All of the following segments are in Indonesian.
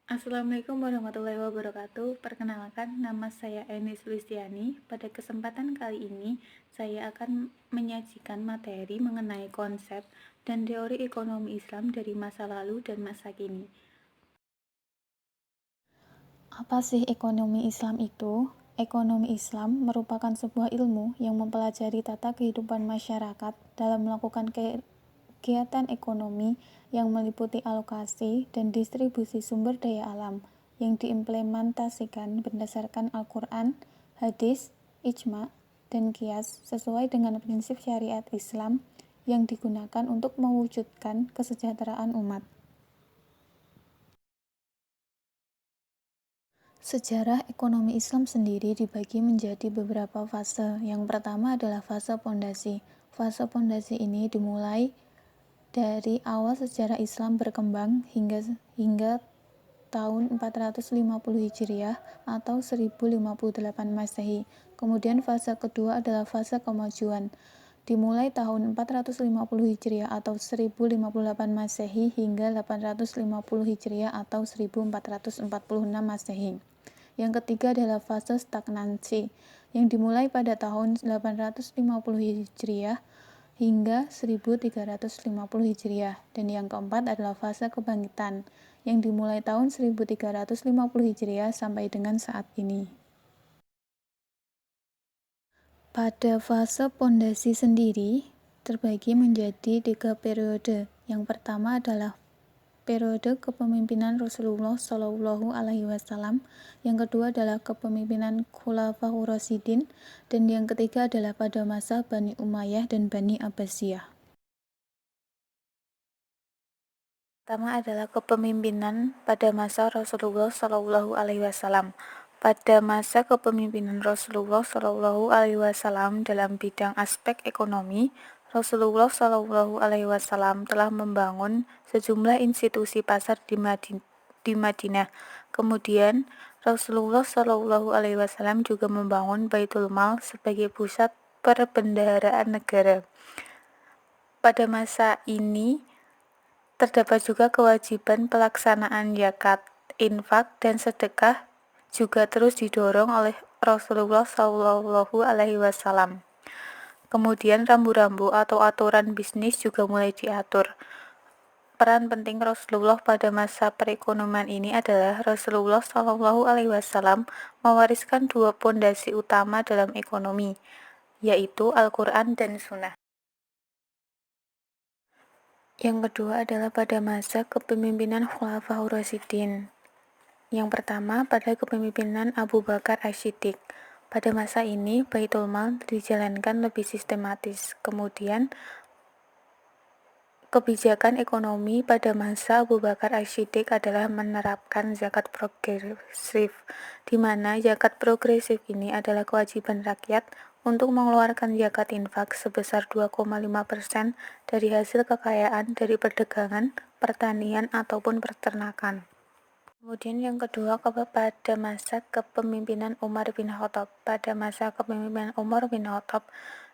Assalamualaikum warahmatullahi wabarakatuh. Perkenalkan, nama saya Eni Sulistiani. Pada kesempatan kali ini, saya akan menyajikan materi mengenai konsep dan teori ekonomi Islam dari masa lalu dan masa kini. Apa sih ekonomi Islam itu? Ekonomi Islam merupakan sebuah ilmu yang mempelajari tata kehidupan masyarakat dalam melakukan kegiatan ekonomi yang meliputi alokasi dan distribusi sumber daya alam yang diimplementasikan berdasarkan Al-Quran, hadis, ijma, dan qiyas sesuai dengan prinsip syariat Islam yang digunakan untuk mewujudkan kesejahteraan umat. Sejarah ekonomi Islam sendiri dibagi menjadi beberapa fase. Yang pertama adalah fase pondasi. Fase pondasi ini dimulai dari awal sejarah Islam berkembang hingga tahun 450 Hijriah atau 1058 Masehi. Kemudian fase kedua adalah fase kemajuan. Dimulai tahun 450 Hijriah atau 1058 Masehi hingga 850 Hijriah atau 1446 Masehi. Yang ketiga adalah fase stagnansi yang dimulai pada tahun 850 Hijriah hingga 1350 Hijriah, dan yang keempat adalah fase kebangkitan yang dimulai tahun 1350 Hijriah sampai dengan saat ini. Pada fase pondasi sendiri terbagi menjadi 3 periode. Yang pertama adalah periode kepemimpinan Rasulullah Shallallahu Alaihi Wasallam, yang kedua adalah kepemimpinan Khulafaur Rasyidin, dan yang ketiga adalah pada masa Bani Umayyah dan Bani Abbasiyah. Pertama adalah kepemimpinan pada masa Rasulullah Shallallahu Alaihi Wasallam. Pada masa kepemimpinan Rasulullah Shallallahu Alaihi Wasallam dalam bidang aspek ekonomi, Rasulullah Shallallahu Alaihi Wasallam telah membangun sejumlah institusi pasar di Madinah. Kemudian Rasulullah Shallallahu Alaihi Wasallam juga membangun Baitul Mal sebagai pusat perbendaharaan negara. Pada masa ini terdapat juga kewajiban pelaksanaan zakat, infak, dan sedekah juga terus didorong oleh Rasulullah Shallallahu Alaihi Wasallam. Kemudian rambu-rambu atau aturan bisnis juga mulai diatur. Peran penting Rasulullah pada masa perekonomian ini adalah Rasulullah Shallallahu Alaihi Wasallam mewariskan dua pondasi utama dalam ekonomi, yaitu Al-Quran dan Sunnah. Yang kedua adalah pada masa kepemimpinan Khulafaur Rasyidin. Yang pertama pada kepemimpinan Abu Bakar As-Siddiq. Pada masa ini Baitul Mal dijalankan lebih sistematis. Kemudian kebijakan ekonomi pada masa Abu Bakar As-Siddiq adalah menerapkan zakat progresif, di mana zakat progresif ini adalah kewajiban rakyat untuk mengeluarkan zakat infak sebesar 2,5% dari hasil kekayaan dari perdagangan, pertanian, ataupun peternakan. Kemudian yang kedua pada masa kepemimpinan Umar bin Khattab. Pada masa kepemimpinan Umar bin Khattab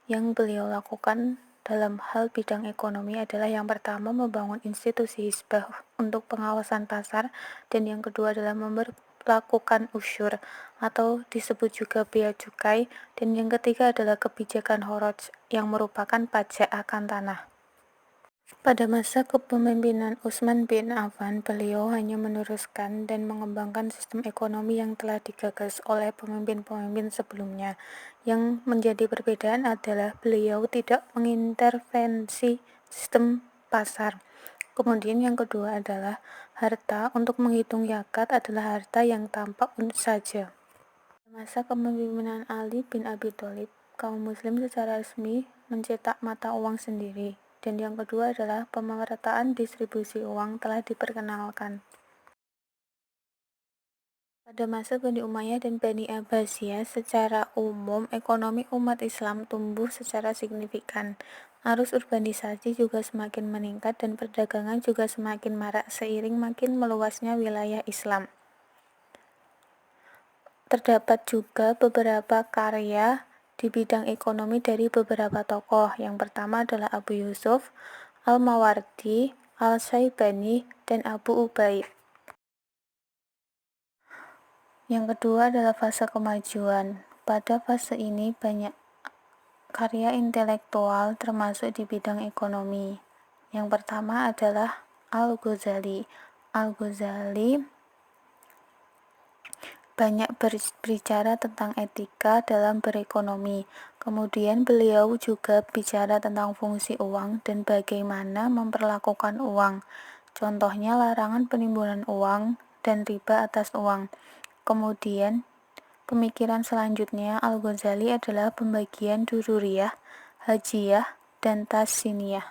yang beliau lakukan dalam hal bidang ekonomi adalah yang pertama membangun institusi hizbah untuk pengawasan pasar, dan yang kedua adalah melakukan usyur atau disebut juga bea cukai, dan yang ketiga adalah kebijakan kharaj yang merupakan pajak akan tanah. Pada masa kepemimpinan Utsman bin Affan, beliau hanya meneruskan dan mengembangkan sistem ekonomi yang telah digagas oleh pemimpin-pemimpin sebelumnya. Yang menjadi perbedaan adalah beliau tidak mengintervensi sistem pasar. Kemudian yang kedua adalah harta untuk menghitung zakat adalah harta yang tampak saja. Masa kepemimpinan Ali bin Abi Thalib, kaum muslim secara resmi mencetak mata uang sendiri, dan yang kedua adalah pemerataan distribusi uang telah diperkenalkan. Pada masa Bani Umayyah dan Bani Abbasiyah, secara umum ekonomi umat Islam tumbuh secara signifikan. Arus urbanisasi juga semakin meningkat dan perdagangan juga semakin marak seiring makin meluasnya wilayah Islam. Terdapat juga beberapa karya di bidang ekonomi dari beberapa tokoh. Yang pertama adalah Abu Yusuf, Al-Mawardi, Al-Syaibani, dan Abu Ubaid. Yang kedua adalah fase kemajuan. Pada fase ini banyak karya intelektual termasuk di bidang ekonomi. Yang pertama adalah Al-Ghazali. Al-Ghazali banyak berbicara tentang etika dalam berekonomi. Kemudian beliau juga bicara tentang fungsi uang dan bagaimana memperlakukan uang. Contohnya larangan penimbunan uang dan riba atas uang. Kemudian pemikiran selanjutnya Al-Ghazali adalah pembagian dururiyah, hajiyah, dan tasiniyah.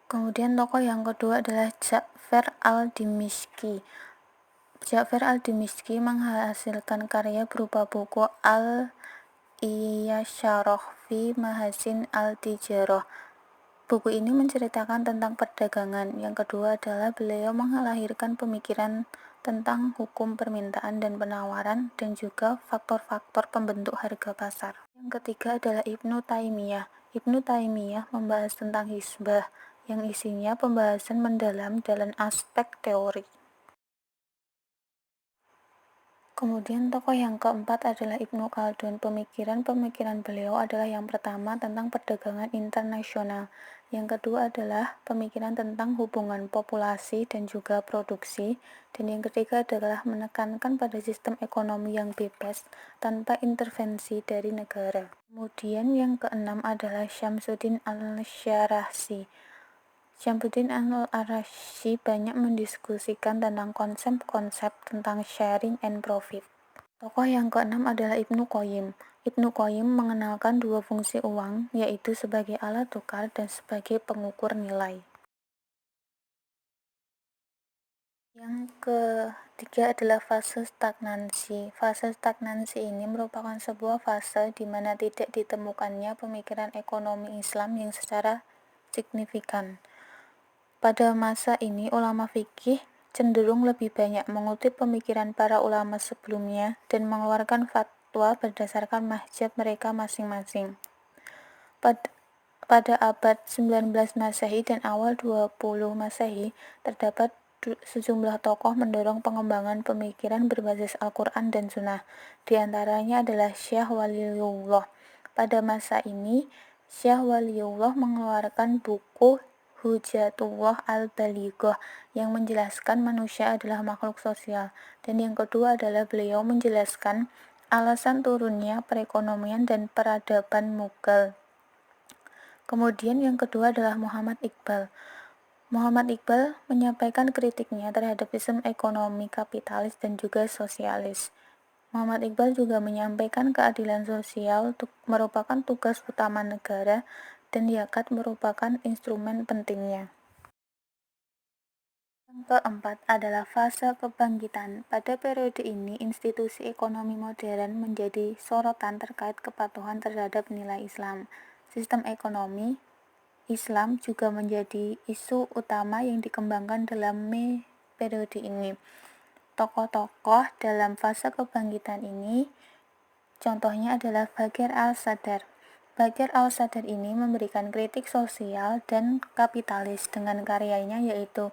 Kemudian tokoh yang kedua adalah Ja'far al-Dimishqi. Ja'far al-Dimishqi menghasilkan karya berupa buku Al-Iyasyarah fi Mahasin al-Tijarah. Buku ini menceritakan tentang perdagangan. Yang kedua adalah beliau melahirkan pemikiran tentang hukum permintaan dan penawaran dan juga faktor-faktor pembentuk harga pasar. Yang ketiga adalah Ibnu Taimiyah. Ibnu Taimiyah membahas tentang hizbah yang isinya pembahasan mendalam dalam aspek teori. Kemudian tokoh yang keempat adalah Ibnu Khaldun. Pemikiran-pemikiran beliau adalah yang pertama tentang perdagangan internasional, yang kedua adalah pemikiran tentang hubungan populasi dan juga produksi, dan yang ketiga adalah menekankan pada sistem ekonomi yang bebas tanpa intervensi dari negara. Kemudian yang keenam adalah Syamsuddin al-Syarahsi. Syamsuddin al-Arashi banyak mendiskusikan tentang konsep-konsep tentang sharing and profit. Tokoh yang keenam adalah Ibnu Qayyim. Ibnu Qayyim mengenalkan dua fungsi uang, yaitu sebagai alat tukar dan sebagai pengukur nilai. Yang ketiga adalah fase stagnansi. Fase stagnansi ini merupakan sebuah fase di mana tidak ditemukannya pemikiran ekonomi Islam yang secara signifikan. Pada masa ini, ulama fikih cenderung lebih banyak mengutip pemikiran para ulama sebelumnya dan mengeluarkan fatwa berdasarkan mazhab mereka masing-masing. Pada abad 19 Masehi dan awal 20 Masehi, terdapat sejumlah tokoh mendorong pengembangan pemikiran berbasis Al-Quran dan Sunnah. Di antaranya adalah Syekh Waliullah. Pada masa ini, Syekh Waliullah mengeluarkan buku Hujjatullah al-Balighah yang menjelaskan manusia adalah makhluk sosial. Dan yang kedua adalah beliau menjelaskan alasan turunnya perekonomian dan peradaban Mughal. Kemudian yang kedua adalah Muhammad Iqbal. Muhammad Iqbal menyampaikan kritiknya terhadap sistem ekonomi kapitalis dan juga sosialis. Muhammad Iqbal juga menyampaikan keadilan sosial merupakan tugas utama negara dan zakat merupakan instrumen pentingnya. Yang keempat adalah fase kebangkitan. Pada periode ini, institusi ekonomi modern menjadi sorotan terkait kepatuhan terhadap nilai Islam. Sistem ekonomi Islam juga menjadi isu utama yang dikembangkan dalam periode ini. Tokoh-tokoh dalam fase kebangkitan ini contohnya adalah Bagir al-Sadar. Bagir al-Sadar ini memberikan kritik sosial dan kapitalis dengan karyanya yaitu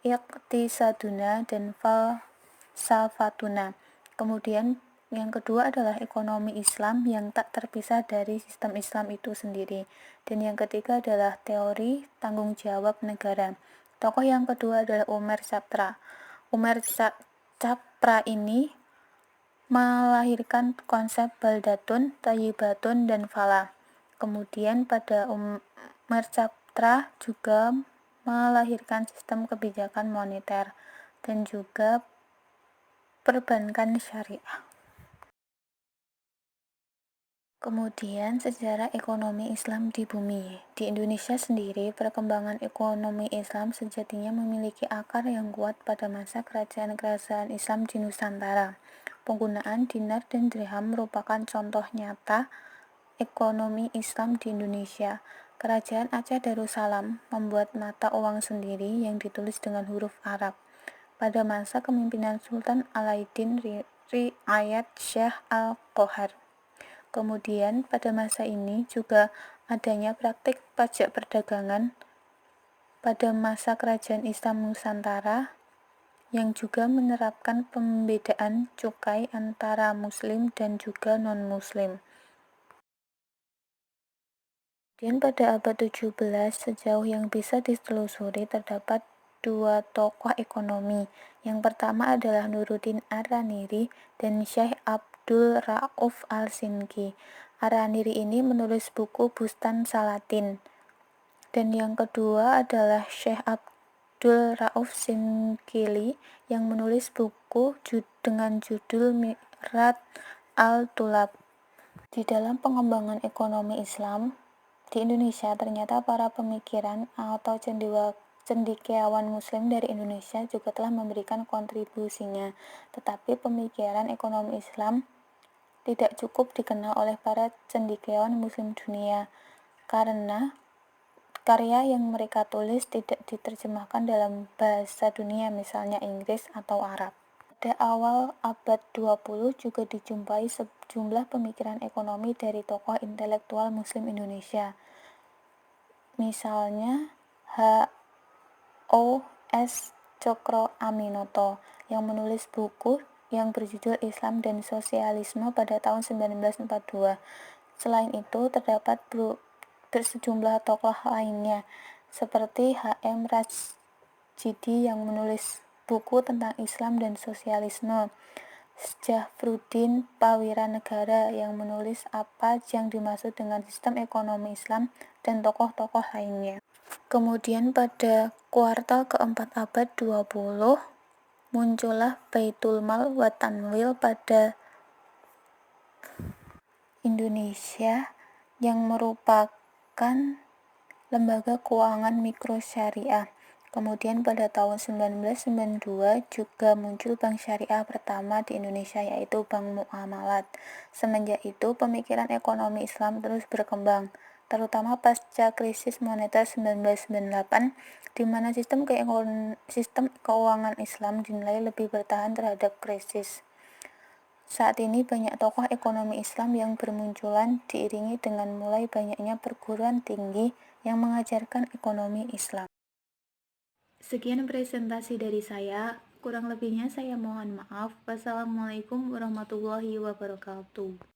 Iqtisaduna dan Falsafatuna. Kemudian yang kedua adalah ekonomi Islam yang tak terpisah dari sistem Islam itu sendiri. Dan yang ketiga adalah teori tanggung jawab negara. Tokoh yang kedua adalah Umar Saptra. Umar Saptra ini melahirkan konsep baldatun, tayyibatun, dan falah. Kemudian pada Umar Saptra juga melahirkan sistem kebijakan moneter dan juga perbankan syariah. Kemudian sejarah ekonomi Islam di bumi. Di Indonesia sendiri, perkembangan ekonomi Islam sejatinya memiliki akar yang kuat pada masa kerajaan-kerajaan Islam di Nusantara. Penggunaan dinar dan dirham merupakan contoh nyata ekonomi Islam di Indonesia. Kerajaan Aceh Darussalam membuat mata uang sendiri yang ditulis dengan huruf Arab. Pada masa kepemimpinan Sultan Alauddin Riayat Syekh Al-Qohar. Kemudian pada masa ini juga adanya praktik pajak perdagangan pada masa kerajaan Islam Nusantara yang juga menerapkan pembedaan cukai antara muslim dan juga non-muslim. Kemudian pada abad 17, sejauh yang bisa ditelusuri terdapat dua tokoh ekonomi. Yang pertama adalah Nuruddin Ar-Raniri dan Syekh Abdul Rauf Al-Sinki. Ar-Raniri ini menulis buku Bustan Salatin. Dan yang kedua adalah Syekh Abdul Rauf Sinkili yang menulis buku dengan judul Mirat Al-Tulab. Di dalam pengembangan ekonomi Islam di Indonesia, ternyata para pemikiran atau cendekiawan Muslim dari Indonesia juga telah memberikan kontribusinya. Tetapi pemikiran ekonomi Islam tidak cukup dikenal oleh para cendekiawan Muslim dunia, karena karya yang mereka tulis tidak diterjemahkan dalam bahasa dunia, misalnya Inggris atau Arab. Pada awal abad 20 juga dijumpai sejumlah pemikiran ekonomi dari tokoh intelektual Muslim Indonesia. Misalnya H.O.S. Cokro Aminoto yang menulis buku yang berjudul Islam dan Sosialisme pada tahun 1942. Selain itu, terdapat sejumlah tokoh lainnya seperti H.M. Rashidi yang menulis buku tentang Islam dan Sosialisme, Syafruddin Pawiranegara yang menulis apa yang dimaksud dengan sistem ekonomi Islam, dan tokoh-tokoh lainnya. Kemudian pada kuartal keempat abad 20, muncullah Baitul Mal wa Tanwil pada Indonesia yang merupakan lembaga keuangan mikro syariah. Kemudian pada tahun 1992 juga muncul bank syariah pertama di Indonesia, yaitu Bank Muamalat. Semenjak itu pemikiran ekonomi Islam terus berkembang, terutama pasca krisis moneter 1998, di mana sistem keuangan Islam dinilai lebih bertahan terhadap krisis. Saat ini banyak tokoh ekonomi Islam yang bermunculan diiringi dengan mulai banyaknya perguruan tinggi yang mengajarkan ekonomi Islam. Sekian presentasi dari saya, kurang lebihnya saya mohon maaf. Wassalamualaikum warahmatullahi wabarakatuh.